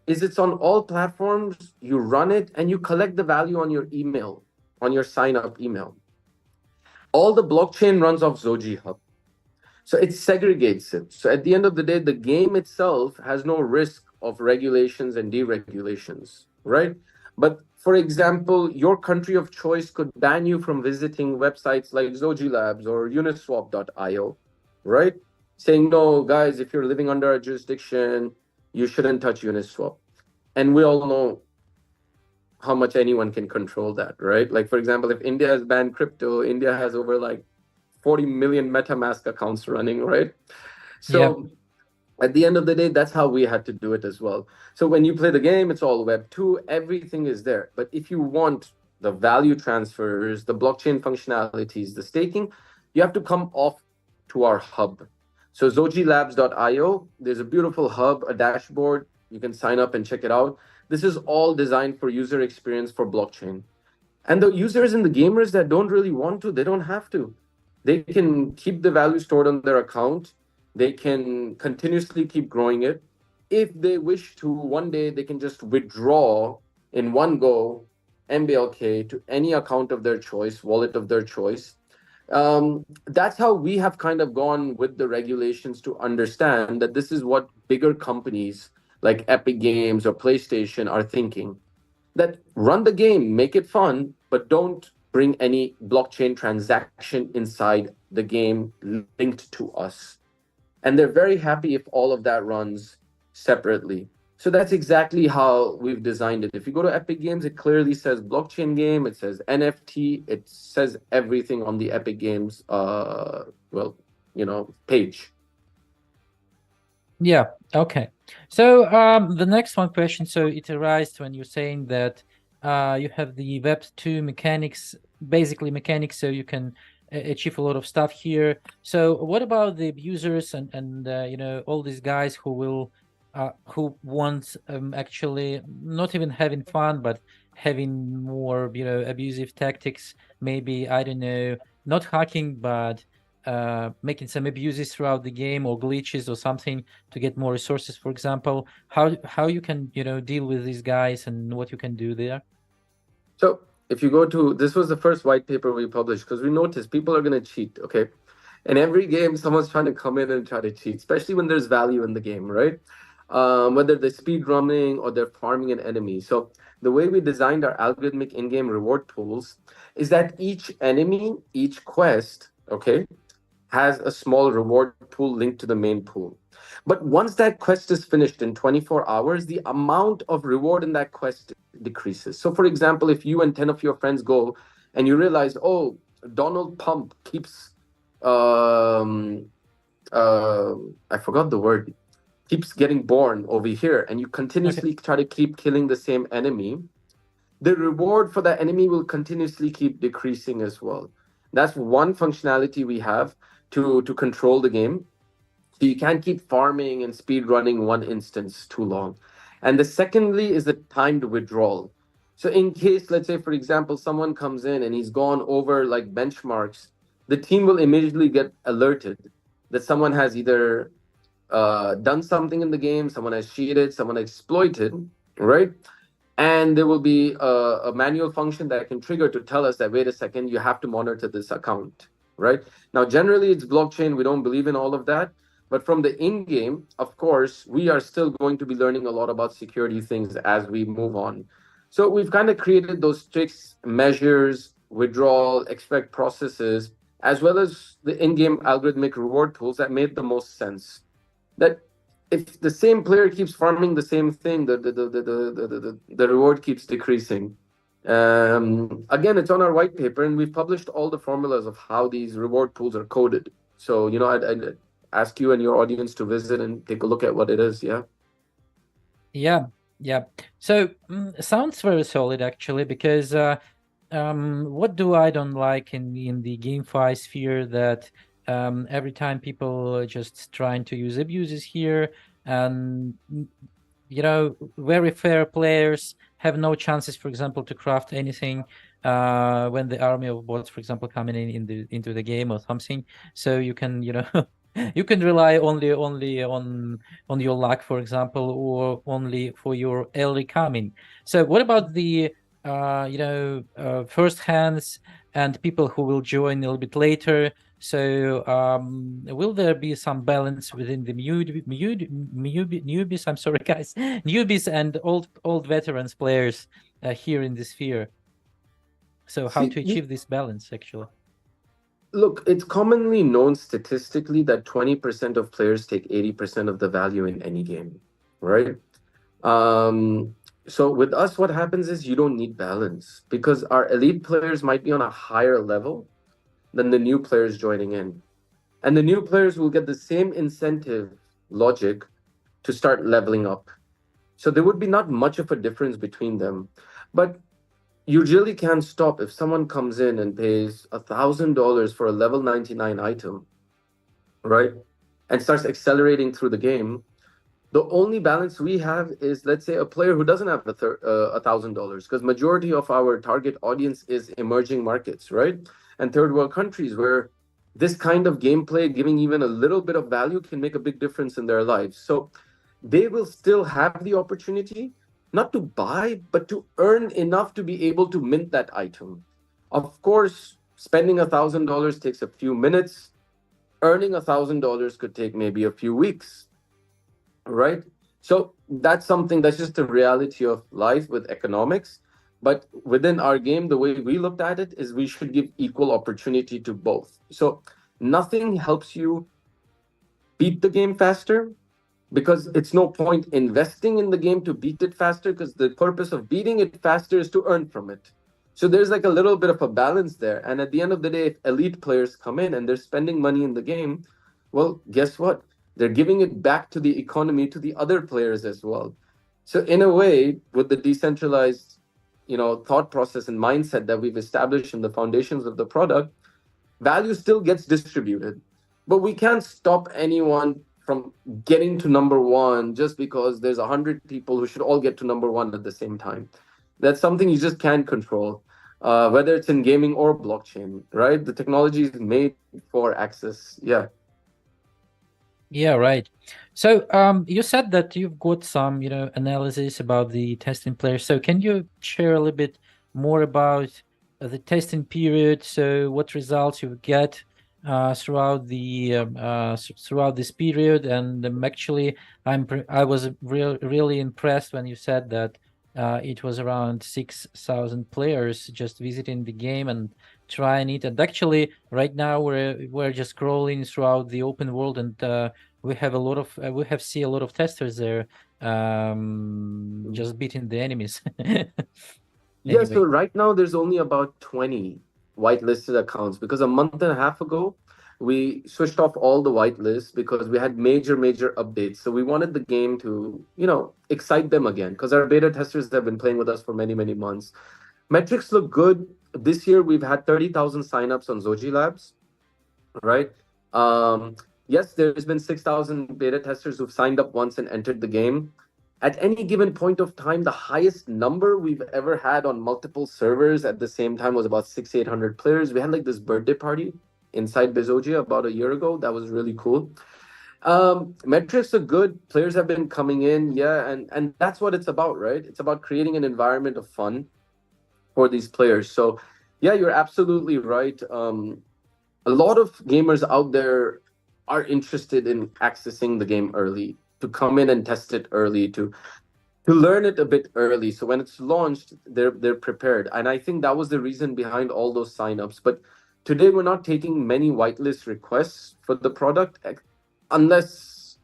is it's on all platforms, you run it, and you collect the value on your email, on your sign-up email. All the blockchain runs off Zoji Hub. So it segregates it. So at the end of the day, the game itself has no risk of regulations and deregulations, right? But for example, your country of choice could ban you from visiting websites like Zoji Labs or Uniswap.io, right? Saying, no, guys, if you're living under a jurisdiction, you shouldn't touch Uniswap. And we all know how much anyone can control that, right? Like, for example, if India has banned crypto, India has over like 40 million MetaMask accounts running, right? So at the end of the day, that's how we had to do it as well. So when you play the game, it's all Web2, everything is there. But if you want the value transfers, the blockchain functionalities, the staking, you have to come off to our hub. So zojilabs.io, there's a beautiful hub, a dashboard. You can sign up and check it out. This is all designed for user experience for blockchain. And the users and the gamers that don't really want to, they don't have to. They can keep the value stored on their account. They can continuously keep growing it. If they wish to, one day they can just withdraw in one go MBLK to any account of their choice, wallet of their choice. That's how we have kind of gone with the regulations to understand that this is what bigger companies like Epic Games or PlayStation are thinking. That run the game, make it fun, but don't bring any blockchain transaction inside the game linked to us. And they're very happy if all of that runs separately. So that's exactly how we've designed it. If you go to Epic Games, it clearly says blockchain game, it says NFT, it says everything on the Epic Games page. Yeah. Okay. So the next one question. So it arises when you're saying that you have the Web2 mechanics, basically mechanics, so you can achieve a lot of stuff here. So what about the abusers and all these guys who want actually not even having fun, but having more abusive tactics? Maybe, I don't know, not hacking, but making some abuses throughout the game or glitches or something to get more resources, for example. How you can deal with these guys and what you can do there? So if you go to, this was the first white paper we published because we noticed people are going to cheat, okay? In every game, someone's trying to come in and try to cheat, especially when there's value in the game, right? Whether they're speed running or they're farming an enemy. So the way we designed our algorithmic in-game reward pools is that each enemy, each quest, okay, has a small reward pool linked to the main pool. But once that quest is finished in 24 hours, the amount of reward in that quest decreases. So, for example, if you and 10 of your friends go and you realize, oh, Donald Pump keeps, I forgot the word, keeps getting born over here, and you continuously try to keep killing the same enemy, the reward for that enemy will continuously keep decreasing as well. That's one functionality we have to control the game. So you can't keep farming and speed running one instance too long. And the secondly is the timed withdrawal. So in case, let's say, for example, someone comes in and he's gone over like benchmarks, the team will immediately get alerted that someone has either done something in the game, someone has cheated, someone exploited, right? And there will be a manual function that can trigger to tell us that, wait a second, you have to monitor this account, right? Now, generally, it's blockchain. We don't believe in all of that. But from the in-game, of course, we are still going to be learning a lot about security things as we move on. So we've kind of created those strict measures, withdrawal, expect processes, as well as the in-game algorithmic reward tools that made the most sense. That if the same player keeps farming the same thing, the reward keeps decreasing. Again, it's on our white paper, and we've published all the formulas of how these reward pools are coded. So, I'd ask you and your audience to visit and take a look at what it is. Yeah. So sounds very solid, actually, because what I don't like in the GameFi sphere, that every time people are just trying to use abuses here, and very fair players have no chances, for example, to craft anything when the army of bots, for example, coming into the game or something. So you can you can rely only on your luck, for example, or only for your early coming. So what about the first hands and people who will join a little bit later. So will there be some balance within the newbies? I'm sorry, guys, newbies and old veterans players here in the sphere. So how to achieve this balance, actually? Look, it's commonly known statistically that 20% of players take 80% of the value in any game, right? So with us, what happens is you don't need balance because our elite players might be on a higher level than the new players joining in. And the new players will get the same incentive logic to start leveling up. So there would be not much of a difference between them. But you really can't stop if someone comes in and pays $1,000 for a level 99 item, right? And starts accelerating through the game. The only balance we have is, let's say, a player who doesn't have $1,000, because majority of our target audience is emerging markets, right? And third world countries where this kind of gameplay, giving even a little bit of value, can make a big difference in their lives. So they will still have the opportunity not to buy, but to earn enough to be able to mint that item. Of course, spending $1,000 takes a few minutes. Earning $1,000 could take maybe a few weeks, right? So that's something that's just the reality of life with economics. But within our game, the way we looked at it is we should give equal opportunity to both. So nothing helps you beat the game faster, because it's no point investing in the game to beat it faster, because the purpose of beating it faster is to earn from it. So there's like a little bit of a balance there. And at the end of the day, if elite players come in and they're spending money in the game, well, guess what? They're giving it back to the economy, to the other players as well. So in a way, with the decentralized, thought process and mindset that we've established in the foundations of the product, value still gets distributed. But we can't stop anyone from getting to number one just because there's 100 people who should all get to number one at the same time. That's something you just can't control, whether it's in gaming or blockchain, right? The technology is made for access. Yeah. Yeah, right. So you said that you've got some, analysis about the testing players. So can you share a little bit more about the testing period? So what results you get throughout throughout this period? And actually, I was really impressed when you said that it was around 6,000 players just visiting the game and trying it. And actually, right now we're just scrolling throughout the open world, and we have seen a lot of testers there, just beating the enemies. Yeah, so Anyway. right now there's only about 20 whitelisted accounts, because a month and a half ago we switched off all the whitelists because we had major updates. So we wanted the game to, excite them again, because our beta testers have been playing with us for many months. Metrics look good. This year we've had 30,000 signups on Zoji Labs, right? Yes, there's been 6,000 beta testers who've signed up once and entered the game. At any given point of time, the highest number we've ever had on multiple servers at the same time was about 800 players. We had like this birthday party inside Bezogia about a year ago. That was really cool. Metrics are good. Players have been coming in, yeah, and that's what it's about, right? It's about creating an environment of fun for these players. So, yeah, you're absolutely right. A lot of gamers out there are interested in accessing the game early, to come in and test it early, to learn it a bit early. So when it's launched, they're prepared. And I think that was the reason behind all those signups. But today we're not taking many whitelist requests for the product, unless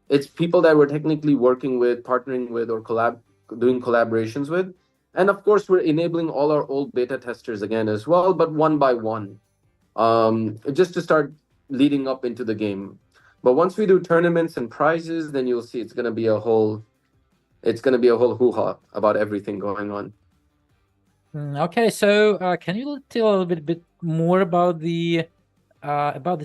it's people that we're technically working with, partnering with, or doing collaborations with. And of course, we're enabling all our old beta testers again as well, but one by one, just to start leading up into the game. But once we do tournaments and prizes, then you'll see it's going to be a whole hoo-ha about everything going on. Okay, so can you tell a little bit more about the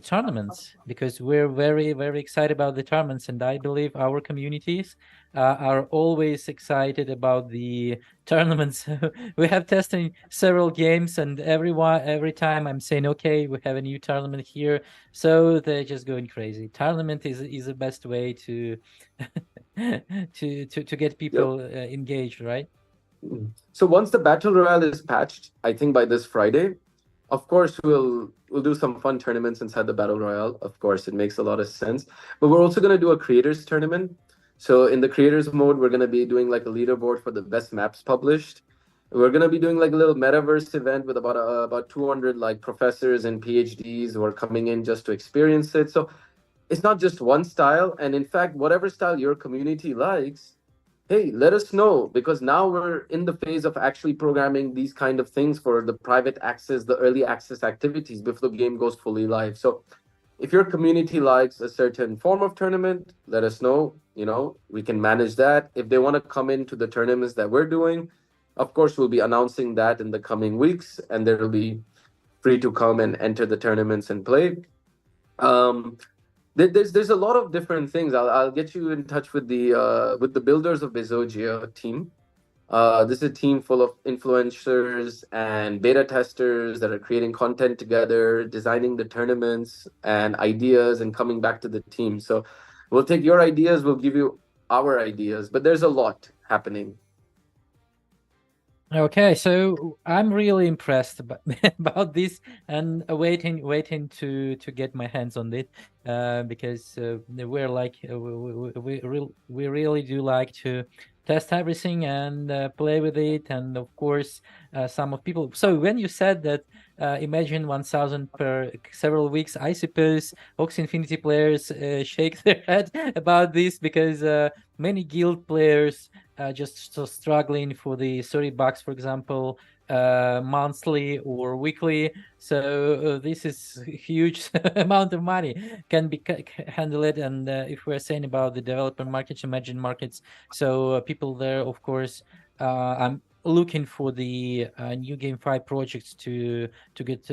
tournaments? Because we're very excited about the tournaments, and I believe our communities are always excited about the tournaments. We have testing several games, and every time I'm saying, okay, we have a new tournament here, so they're just going crazy. Tournament is the best way to to get people engaged, right? So once the battle royale is patched, I think by this Friday, Of course, we'll do some fun tournaments inside the battle royale. Of course, it makes a lot of sense. But we're also going to do a creators tournament. So in the creators mode, we're going to be doing like a leaderboard for the best maps published. We're going to be doing like a little metaverse event with about 200 like professors and PhDs who are coming in just to experience it. So it's not just one style. And in fact, whatever style your community likes, hey, let us know, because now we're in the phase of actually programming these kind of things for the private access, the early access activities before the game goes fully live. So if your community likes a certain form of tournament, let us know. We can manage that. If they want to come into the tournaments that we're doing, of course, we'll be announcing that in the coming weeks, and they'll be free to come and enter the tournaments and play. Um, there's a lot of different things. I'll get you in touch with the builders of Bezogia team. This is a team full of influencers and beta testers that are creating content together, designing the tournaments and ideas, and coming back to the team. So we'll take your ideas, we'll give you our ideas, but there's a lot happening. Okay, so I'm really impressed about, about this, and waiting to get my hands on it, because we're like we really do like to test everything and play with it, and of course some of people. So when you said that, imagine 1,000 per several weeks, I suppose Ox Infinity players shake their head about this, because many guild players just so struggling for the $30, for example, monthly or weekly. So this is a huge amount of money can be handle it. And if we're saying about the developer markets, emerging markets, so people there, of course, I'm looking for the new GameFi projects to get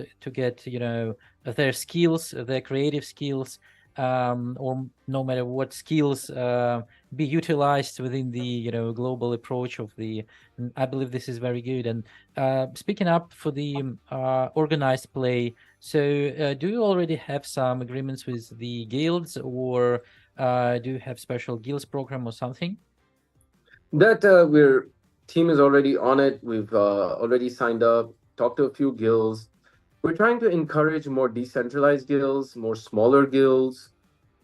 their skills, their creative skills, or no matter what skills be utilized within the global approach of the. I believe this is very good. And speaking up for the organized play, so do you already have some agreements with the guilds, or do you have special guilds program or something? That we're team is already on it. We've already signed up, talked to a few guilds. We're trying to encourage more decentralized guilds, more smaller guilds,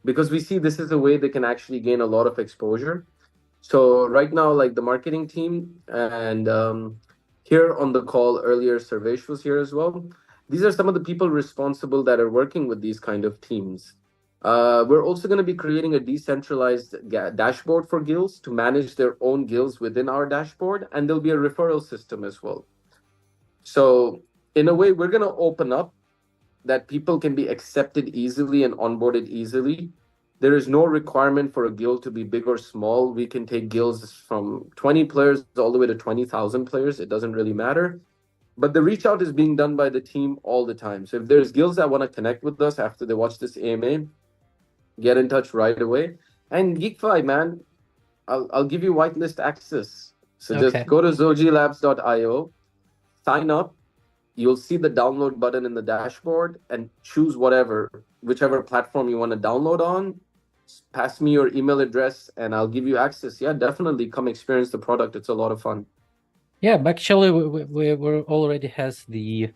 because we see this is a way they can actually gain a lot of exposure. So right now, like the marketing team, and here on the call earlier, Sarvesh was here as well. These are some of the people responsible that are working with these kind of teams. We're also going to be creating a decentralized dashboard for guilds to manage their own guilds within our dashboard, and there'll be a referral system as well. So in a way, we're going to open up that people can be accepted easily and onboarded easily. There is no requirement for a guild to be big or small. We can take guilds from 20 players all the way to 20,000 players. It doesn't really matter. But the reach out is being done by the team all the time. So if there's guilds that want to connect with us after they watch this AMA, get in touch right away. And GeekFi, man, I'll give you whitelist access. So Okay. just go to zogilabs.io, sign up. You'll see the download button in the dashboard and choose whichever platform you want to download on. Pass me your email address and I'll give you access. Yeah, definitely come experience the product. It's a lot of fun. Yeah, but actually we're already has the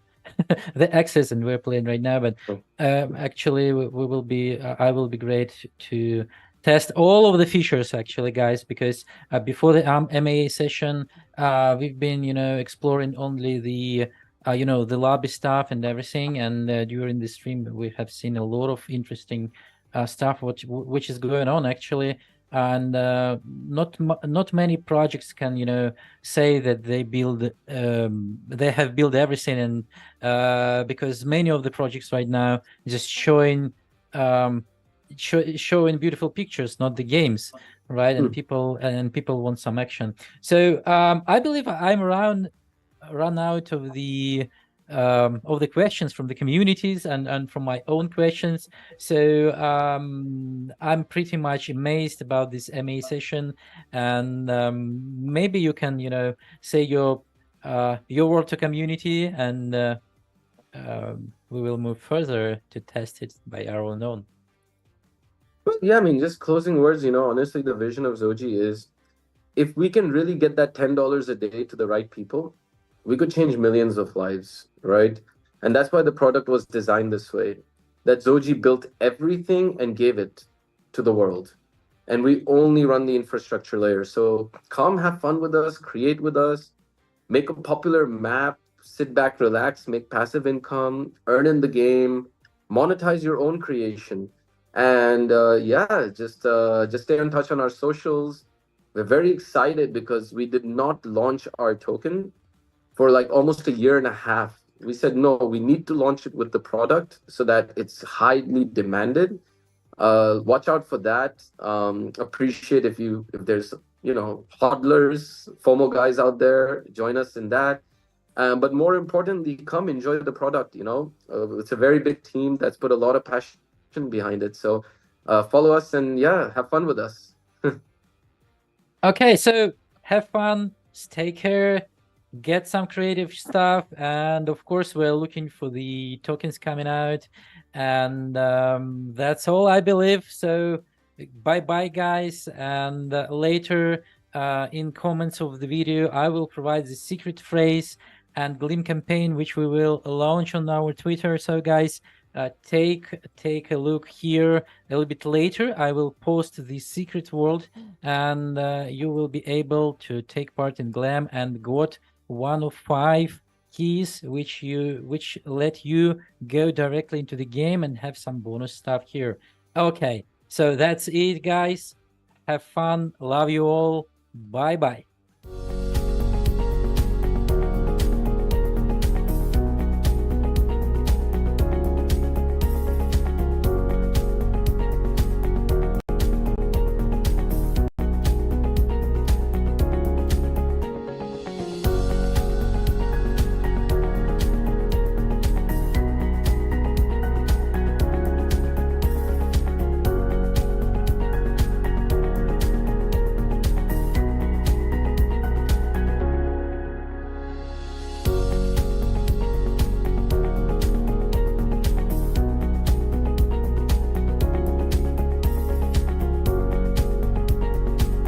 the access, and we're playing right now. But actually we will be I will be great to test all of the features, actually, guys, because before the MA session we've been exploring only the the lobby stuff and everything, and during the stream we have seen a lot of interesting stuff which is going on, actually. And not many projects can say that they have built everything, and because many of the projects right now just showing showing beautiful pictures, not the games, right? And people want some action. So I believe I'm run out of the questions from the communities and from my own questions. So I'm pretty much amazed about this MA session, and maybe you can say your word to community, and we will move further to test it by our own. Yeah, I mean, just closing words, honestly, the vision of Zoji is if we can really get that $10 a day to the right people, we could change millions of lives, right? And that's why the product was designed this way. That Zoji built everything and gave it to the world. And we only run the infrastructure layer. So come have fun with us, create with us, make a popular map, sit back, relax, make passive income, earn in the game, monetize your own creation. And yeah, just stay in touch on our socials. We're very excited because we did not launch our token for like almost a year and a half. We said no, we need to launch it with the product so that it's highly demanded. Watch out for that. Appreciate if there's hodlers, FOMO guys out there, join us in that. But more importantly, come enjoy the product. It's a very big team that's put a lot of passion behind it. So follow us and yeah, have fun with us. Okay, so have fun, stay care, get some creative stuff, and of course we're looking for the tokens coming out, and that's all, I believe. So bye bye guys, and later in comments of the video I will provide the secret phrase and gleam campaign which we will launch on our Twitter. So guys, take a look here. A little bit later I will post the secret world, and you will be able to take part in Glam and got one of 5 keys which let you go directly into the game and have some bonus stuff here. Okay, so that's it guys. Have fun, love you all, bye bye.